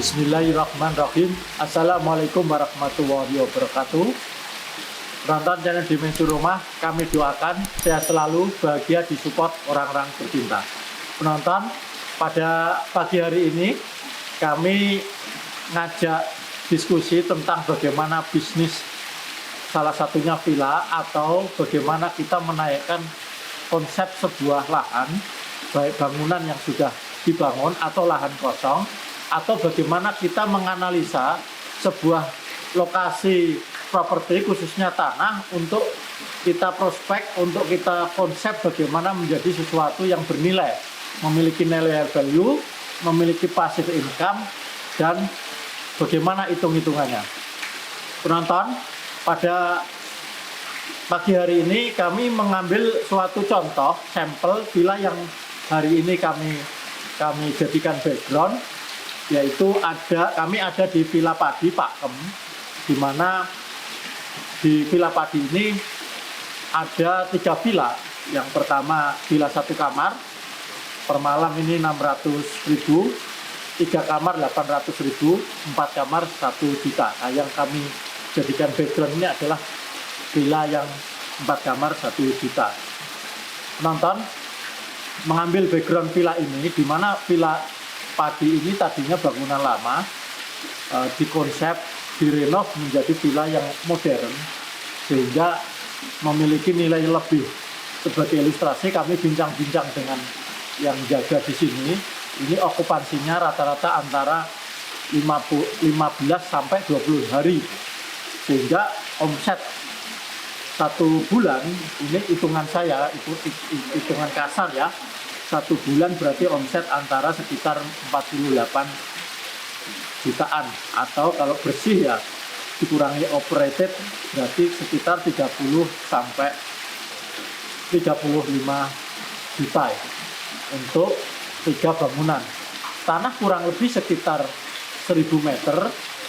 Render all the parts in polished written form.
Bismillahirrahmanirrahim. Assalamualaikum warahmatullahi wabarakatuh. Penonton channel Dimensi Rumah, kami doakan sehat selalu, bahagia, disupport orang-orang bercinta. Penonton, pada pagi hari ini kami ngajak diskusi tentang bagaimana bisnis salah satunya villa, atau bagaimana kita menaikkan konsep sebuah lahan, baik bangunan yang sudah dibangun atau lahan kosong, atau bagaimana kita menganalisa sebuah lokasi properti khususnya tanah untuk kita prospek, untuk kita konsep bagaimana menjadi sesuatu yang bernilai, memiliki nilai value, memiliki passive income, dan bagaimana hitung-hitungannya. Penonton, pada pagi hari ini kami mengambil suatu contoh sampel villa yang hari ini kami jadikan background, yaitu kami ada di Villa Padi Pakem, di mana di Villa Padi ini ada 3 villa. Yang pertama villa 1 kamar, per malam ini 600.000, 3 kamar 800.000, 4 kamar 1 juta. Nah, yang kami jadikan background ini adalah villa yang 4 kamar 1 juta. Penonton, mengambil background villa ini, di mana Villa Padi ini tadinya bangunan lama, dikonsep, direnov menjadi villa yang modern, sehingga memiliki nilai lebih. Sebagai ilustrasi, kami bincang-bincang dengan yang jaga di sini, ini okupansinya rata-rata antara 15 sampai 20 hari, sehingga omset 1 bulan, ini hitungan saya, itu hitungan kasar ya, 1 bulan berarti omset antara sekitar 48 jutaan, atau kalau bersih ya dikurangi operated berarti sekitar 30 sampai 35 juta ya, untuk 3 bangunan. Tanah kurang lebih sekitar 1000 meter.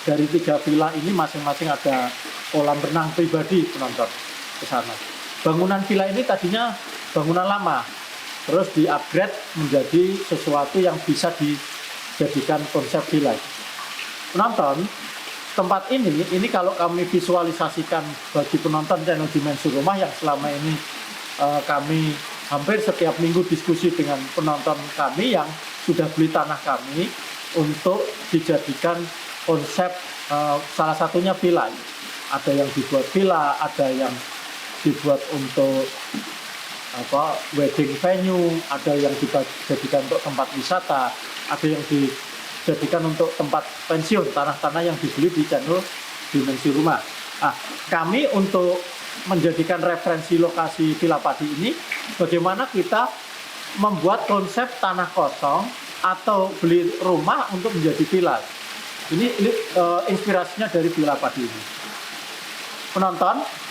Dari 3 villa ini masing-masing ada kolam renang pribadi, penonton, ke sana. Bangunan villa ini tadinya bangunan lama, terus di-upgrade menjadi sesuatu yang bisa dijadikan konsep villa. Penonton, tempat ini kalau kami visualisasikan bagi penonton channel Dimensi Rumah yang selama ini kami hampir setiap minggu diskusi dengan penonton kami yang sudah beli tanah kami untuk dijadikan konsep, salah satunya villa. Ada yang dibuat villa, ada yang dibuat untuk wedding venue, ada yang dijadikan untuk tempat wisata, ada yang dijadikan untuk tempat pensiun, tanah-tanah yang dibeli di channel Dimensi Rumah. Nah, kami untuk menjadikan referensi lokasi Villa Padi ini, bagaimana kita membuat konsep tanah kosong atau beli rumah untuk menjadi villa. Ini inspirasinya dari Villa Padi ini. Penonton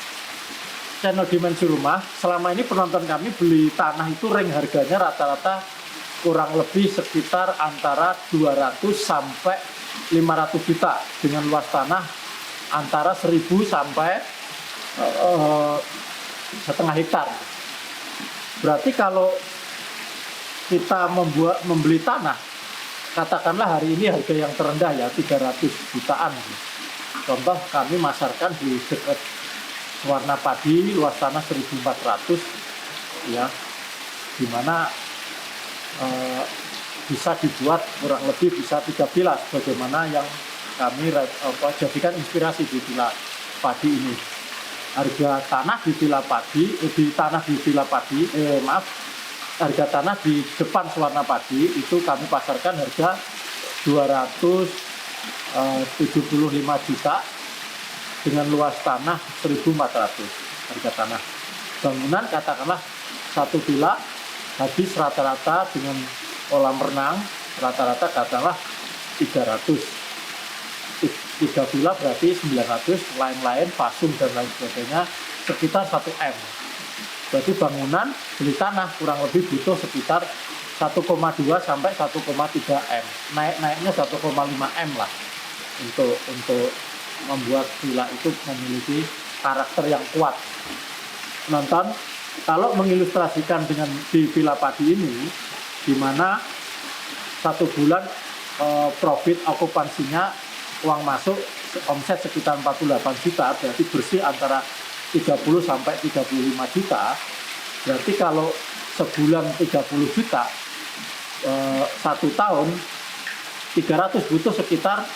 channel Dimensi Rumah, selama ini penonton kami beli tanah itu ring harganya rata-rata kurang lebih sekitar antara 200 sampai 500 juta dengan luas tanah antara 1000 sampai setengah hektar. Berarti kalau kita membeli tanah, katakanlah hari ini harga yang terendah ya 300 jutaan. Contoh kami masarkan di dekat Warna Padi, luas tanah 1400 ya, dimana bisa dibuat kurang lebih bisa 3 villa, bagaimana yang kami jadikan inspirasi di Villa Padi ini. Harga tanah di Villa Padi, harga tanah di depan Warna Padi itu kami pasarkan harga 275 juta dengan luas tanah 1.400 harga tanah. Bangunan katakanlah 1 villa habis rata-rata dengan kolam renang rata-rata katakanlah 300. 3 villa berarti 900, lain-lain fasum dan lain sebagainya sekitar 1 M. Berarti bangunan beli tanah kurang lebih butuh sekitar 1,2 sampai 1,3 M. Naik-naiknya 1,5 M lah untuk membuat villa itu memiliki karakter yang kuat. Nonton, kalau mengilustrasikan dengan di Villa Padi ini, di mana 1 bulan profit okupansinya, uang masuk omset sekitar 48 juta, berarti bersih antara 30 sampai 35 juta. Berarti kalau sebulan 30 juta, 1 tahun 300 butuh sekitar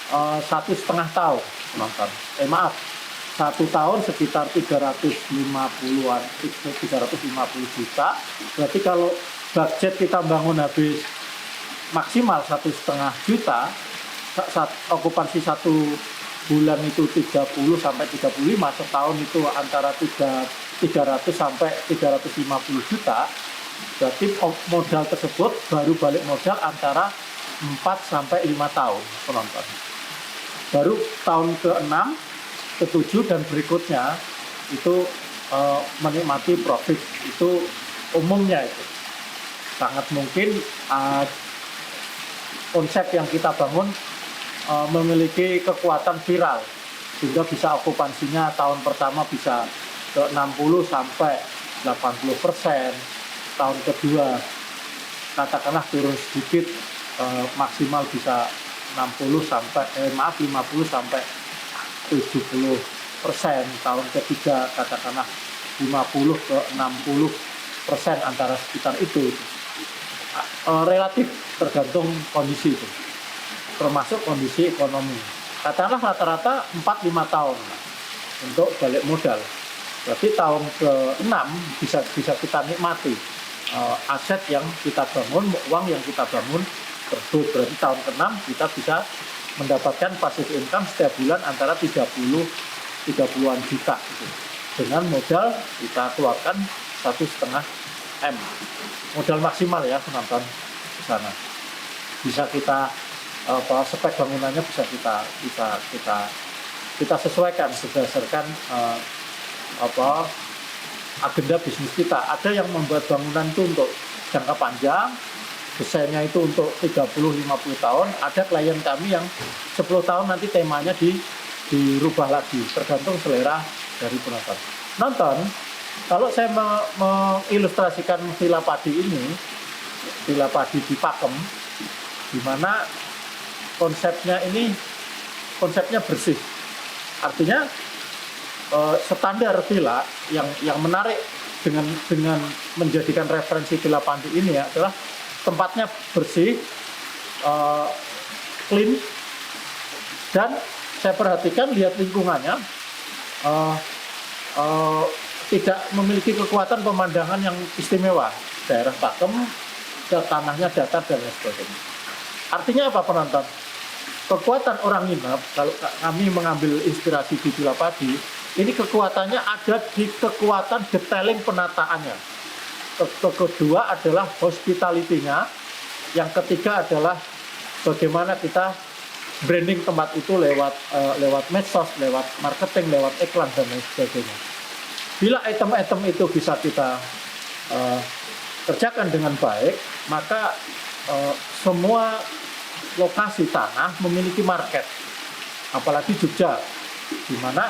1,5 tahun penonton. Maaf, 1 tahun sekitar 350-an, 350 juta. Berarti kalau budget kita bangun habis maksimal 1,5 juta, okupansi 1 bulan itu 30 sampai 35, setahun itu antara 300 sampai 350 juta. Berarti modal tersebut baru balik modal antara 4 sampai 5 tahun penonton. Baru tahun ke-6, ke-7 dan berikutnya itu menikmati profit. Itu umumnya itu. Sangat mungkin konsep yang kita bangun memiliki kekuatan viral, sehingga bisa okupansinya tahun pertama bisa ke 60 sampai 80%, tahun kedua katakanlah turun sedikit, maksimal bisa 50 sampai 70%, tahun ketiga katakanlah 50 ke 60%, antara sekitar itu. Relatif tergantung kondisi itu, termasuk kondisi ekonomi. Katakanlah rata-rata 4-5 tahun untuk balik modal. Berarti tahun ke-6 bisa kita nikmati aset yang kita bangun, uang yang kita bangun tersebut. Berarti tahun ke-6 kita bisa mendapatkan passive income setiap bulan antara 30-an juta gitu. Dengan modal kita keluarkan 1,5 M. Modal maksimal ya penonton di sana. Bisa kita spek bangunannya bisa kita sesuaikan berdasarkan agenda bisnis kita. Ada yang membuat bangunan itu untuk jangka panjang, desainnya itu untuk 30-50 tahun. Ada klien kami yang 10 tahun nanti temanya dirubah lagi, tergantung selera dari penonton. Kalau saya mengilustrasikan villa padi ini, villa padi di Pakem, di mana konsepnya bersih. Artinya standar villa yang menarik dengan menjadikan referensi villa padi ini adalah tempatnya bersih, clean, dan saya perhatikan lihat lingkungannya tidak memiliki kekuatan pemandangan yang istimewa. Daerah Pakem, tanahnya datar dan lain sebagainya. Artinya apa penonton? Kekuatan orang nginep, kalau kami mengambil inspirasi di Villa Padi, ini kekuatannya ada di kekuatan detailing penataannya. Kedua adalah hospitality-nya. Yang ketiga adalah bagaimana kita branding tempat itu lewat medsos, lewat marketing, lewat iklan dan lain sebagainya. Bila item-item itu bisa kita kerjakan dengan baik, maka semua lokasi tanah memiliki market. Apalagi Jogja, di mana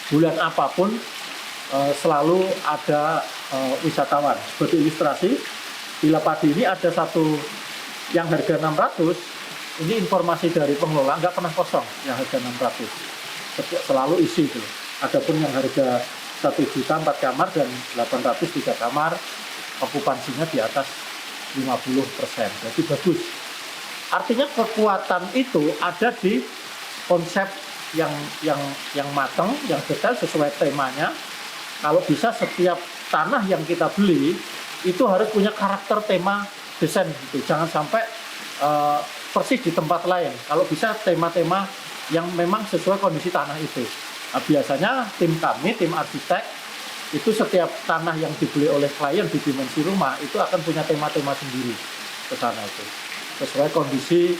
bulan apapun selalu ada wisatawan. Seperti ilustrasi, Villa Padi ini ada satu yang harga 600, ini informasi dari pengelola, nggak pernah kosong yang harga 600. Selalu isi itu. Adapun yang harga 1 juta 4 kamar dan 800 3 kamar, okupansinya di atas 50%. Jadi bagus. Artinya kekuatan itu ada di konsep yang matang, yang detail sesuai temanya. Kalau bisa setiap tanah yang kita beli itu harus punya karakter tema desain gitu. Jangan sampai persis di tempat lain. Kalau bisa tema-tema yang memang sesuai kondisi tanah itu. Nah, biasanya tim kami, tim arsitek, itu setiap tanah yang dibeli oleh klien di dimensi rumah itu akan punya tema-tema sendiri ke sana itu. Sesuai kondisi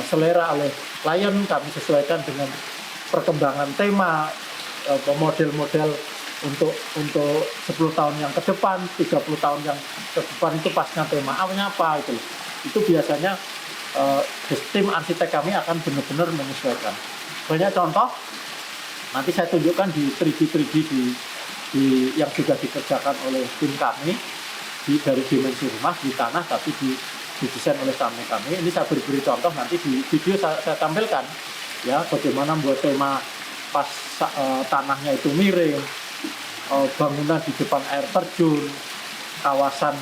selera oleh klien, kami sesuaikan dengan perkembangan tema, model-model untuk 10 tahun yang ke depan, 30 tahun yang ke depan itu pasnya tema awalnya apa itu. Itu biasanya tim arsitek kami akan benar-benar menyesuaikan. Banyak contoh, nanti saya tunjukkan di 3D yang sudah dikerjakan oleh tim kami dari dimensi rumah di tanah, tapi didesain oleh kami. Ini saya beri contoh, nanti di video saya tampilkan ya bagaimana membuat tema pas tanahnya itu miring, bangunan di depan air terjun, kawasan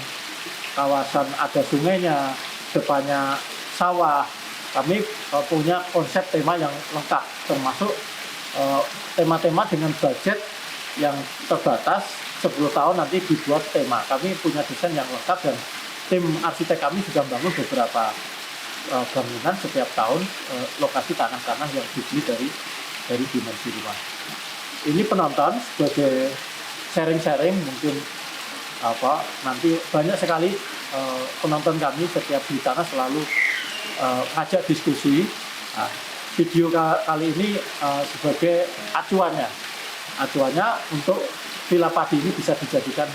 ada sungainya, depannya sawah. Kami punya konsep tema yang lengkap, termasuk tema-tema dengan budget yang terbatas 10 tahun nanti dibuat tema. Kami punya desain yang lengkap dan tim arsitek kami sudah bangun beberapa bangunan setiap tahun, lokasi tanah-tanah yang dibeli dari dimensi rumah. Ini penonton sebagai sharing-sharing, mungkin nanti banyak sekali penonton kami setiap di tanah selalu ngajak diskusi. Nah, video kali ini sebagai acuannya untuk Villa Padi ini bisa dijadikan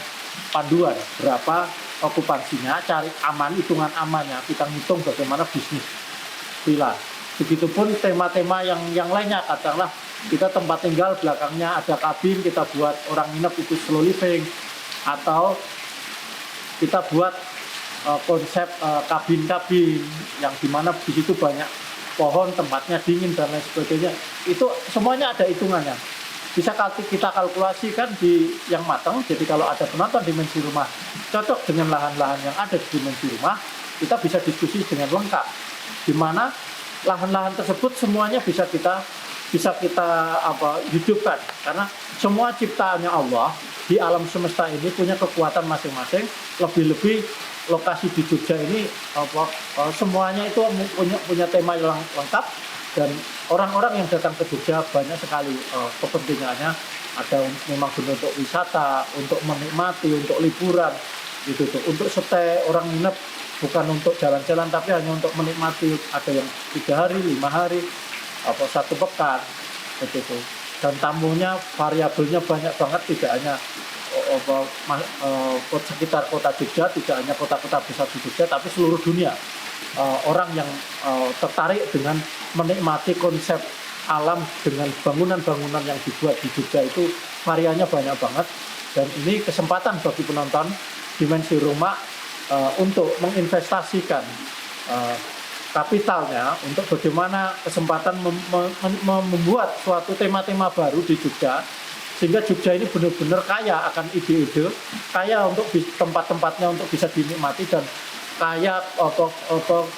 panduan berapa okupansinya, cari aman, hitungan amannya, kita ngitung bagaimana bisnis villa. Begitupun tema-tema yang lainnya, katakanlah kita tempat tinggal belakangnya ada kabin, kita buat orang nginep itu slow living, atau kita buat konsep kabin-kabin yang dimana di situ banyak pohon, tempatnya dingin dan lain sebagainya. Itu semuanya ada hitungannya. Bisa kita kalkulasikan yang matang. Jadi kalau ada penonton dimensi rumah cocok dengan lahan-lahan yang ada di dimensi rumah, kita bisa diskusi dengan lengkap. Di mana lahan-lahan tersebut semuanya bisa kita hidupkan, karena semua ciptaannya Allah di alam semesta ini punya kekuatan masing-masing. Lebih-lebih lokasi di Jogja ini semuanya itu punya tema yang lengkap, dan orang-orang yang datang ke Jogja banyak sekali kepentingannya. Ada memang benar untuk wisata, untuk menikmati, untuk liburan, untuk stay, orang nginep bukan untuk jalan-jalan tapi hanya untuk menikmati. Ada yang 3 hari, 5 hari, 1 pekan, begitu. Dan tamunya variabelnya banyak banget, tidak hanya sekitar kota Jogja, tidak hanya kota-kota besar di Jogja, tapi seluruh dunia. Orang yang tertarik dengan menikmati konsep alam dengan bangunan-bangunan yang dibuat di Jogja itu variannya banyak banget. Dan ini kesempatan bagi penonton dimensi rumah untuk menginvestasikan kapitalnya untuk bagaimana kesempatan membuat suatu tema-tema baru di Jogja, sehingga Jogja ini benar-benar kaya akan ide-ide, kaya untuk tempat-tempatnya untuk bisa dinikmati, dan kaya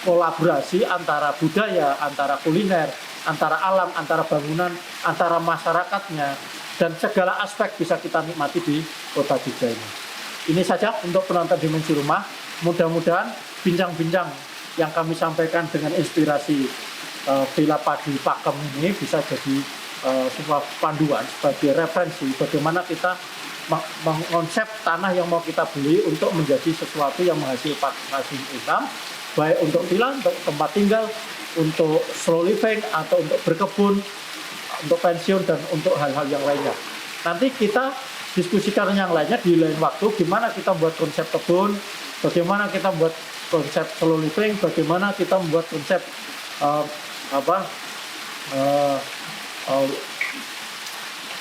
kolaborasi antara budaya, antara kuliner, antara alam, antara bangunan, antara masyarakatnya, dan segala aspek bisa kita nikmati di kota Jogja ini. Ini saja untuk penonton dimensi rumah. Mudah-mudahan bincang-bincang yang kami sampaikan dengan inspirasi Villa Padi Pakem ini bisa jadi sebuah panduan sebagai referensi bagaimana kita mengkonsep tanah yang mau kita beli untuk menjadi sesuatu yang menghasilkan income, baik untuk villa, untuk tempat tinggal, untuk slow living, atau untuk berkebun, untuk pensiun, dan untuk hal-hal yang lainnya. Nanti kita diskusikan yang lainnya di lain waktu, gimana kita buat konsep kebun, bagaimana kita buat konsep slow living, bagaimana kita membuat konsep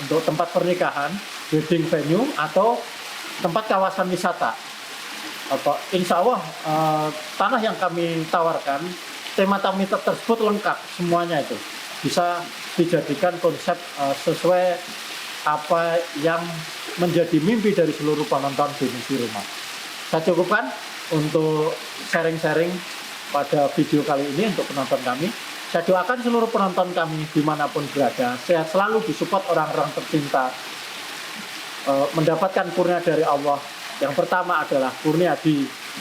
untuk tempat pernikahan, wedding venue, atau tempat kawasan wisata. Insya Allah tanah yang kami tawarkan, tema tersebut lengkap semuanya, itu bisa dijadikan konsep sesuai apa yang menjadi mimpi dari seluruh penonton dimensi rumah. Saya cukupkan untuk sharing-sharing pada video kali ini untuk penonton kami. Saya doakan seluruh penonton kami dimanapun berada sehat selalu, disupport orang-orang tercinta, mendapatkan kurnia dari Allah. Yang pertama adalah kurnia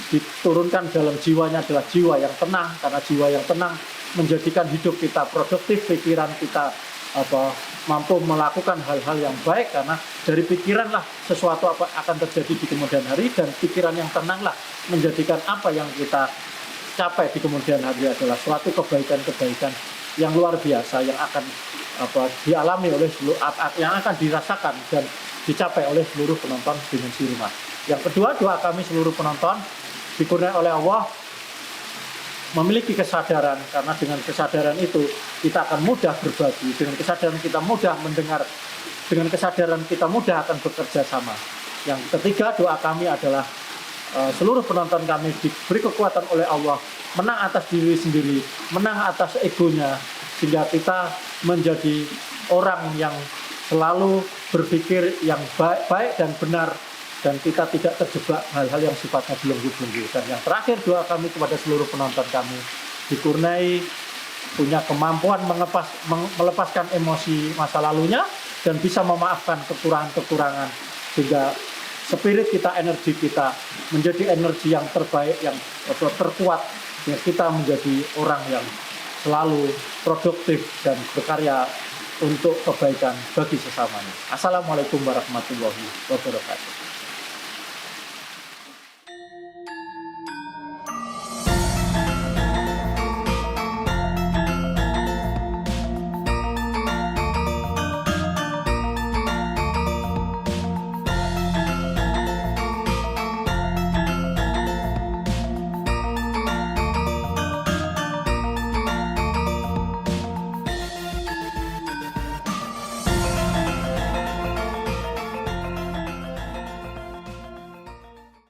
diturunkan dalam jiwanya adalah jiwa yang tenang, karena jiwa yang tenang menjadikan hidup kita produktif, pikiran kita mampu melakukan hal-hal yang baik, karena dari pikiranlah sesuatu apa akan terjadi di kemudian hari, dan pikiran yang tenanglah menjadikan apa yang kita capai di kemudian hari adalah suatu kebaikan-kebaikan yang luar biasa yang akan dialami oleh yang akan dirasakan dan dicapai oleh seluruh penonton dimensi rumah. Yang kedua, doa kami seluruh penonton dikurniai oleh Allah memiliki kesadaran, karena dengan kesadaran itu kita akan mudah berbagi, dengan kesadaran kita mudah mendengar, dengan kesadaran kita mudah akan bekerja sama. Yang ketiga, doa kami adalah seluruh penonton kami diberi kekuatan oleh Allah, menang atas diri sendiri, menang atas egonya, sehingga kita menjadi orang yang selalu berpikir yang baik dan benar, dan kita tidak terjebak hal-hal yang sifatnya belenggu-belenggu. Dan yang terakhir, doa kami kepada seluruh penonton kami, dikurniai punya kemampuan melepaskan emosi masa lalunya dan bisa memaafkan kekurangan-kekurangan, sehingga spirit kita, energi kita menjadi energi yang terbaik, yang terkuat, ya kita menjadi orang yang selalu produktif dan berkarya untuk kebaikan bagi sesamanya. Assalamualaikum warahmatullahi wabarakatuh.